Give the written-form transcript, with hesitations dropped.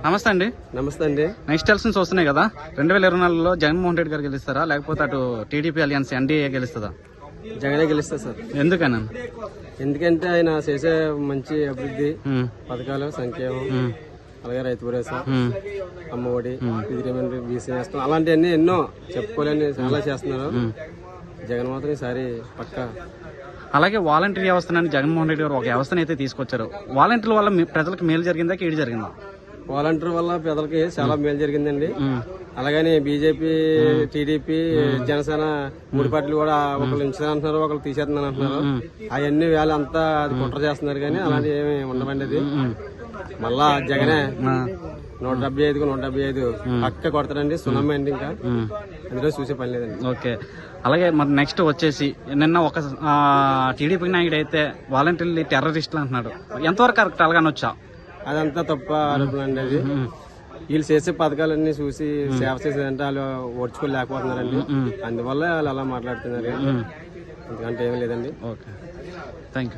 నమస్తే అండి. నమస్తే అండి. నెక్స్ట్ ఎలక్షన్స్ వస్తున్నాయి కదా, 2024లో జగన్మోహన్ రెడ్డి గారు గెలుస్తారా లేకపోతే అటు టీడీపీ అలియన్స్ ఎన్డీఏ గెలుస్తుందా? జగనే గెలుస్తా సార్. ఎందుకని? ఎందుకంటే ఆయన చేసే మంచి అభివృద్ధి పథకాలు, సంక్షేమం, అలాగే రైతు భరోసా, అమ్మఒడి, విధిరేమెంట్, బీసీ నేస్తం అలాంటివన్నీ ఎన్నో చెప్పుకోలేని చాలా చేస్తున్నారు. జగన్ మాత్రం ఈసారి పక్కా. అలాగే వాలంటీర్ వ్యవస్థను జగన్మోహన్ రెడ్డి గారు ఒక వ్యవస్థను అయితే తీసుకొచ్చారు. వాలంటీర్ల వల్ల ప్రజలకు మేలు జరిగిందా, కీడు జరిగిందా? వాలంటీర్ వల్ల పేదలకి చాలా మేలు జరిగిందండి. అలాగని బీజేపీ, టీడీపీ, జనసేన మూడు పార్టీలు కూడా ఒకళ్ళు ఉంచుతానంటున్నారు, ఒకళ్ళు తీసేస్తున్నారు అంటున్నారు. అవన్నీ వేళ అంతా అది కుట్ర చేస్తున్నారు, కానీ అలాంటి ఏమి ఉండవండి. అది మళ్ళా జగనే 175కు 175 పక్క కొడతారండి. సునమ్మ అండి, ఇంకా అందులో చూసే పని లేదండి. ఓకే. అలాగే మరి నెక్స్ట్ వచ్చేసి నిన్న ఒక టీడీపీ నాయకుడు అయితే వాలంటీర్లు టెర్రరిస్టులు అంటున్నాడు. ఎంతవరకు కరెక్ట్? అలాగనొచ్చా? అదంతా తప్ప ఆరోపణ అండి. అది వీళ్ళు చేసే పథకాలన్నీ చూసి సేవ చేసేదంటే వాళ్ళు ఓడ్చుకోలేకపోతున్నారండి. అందువల్ల వాళ్ళు అలా మాట్లాడుతున్నారు, ఎందుకంటే ఏమీ లేదండి. Okay, thank you.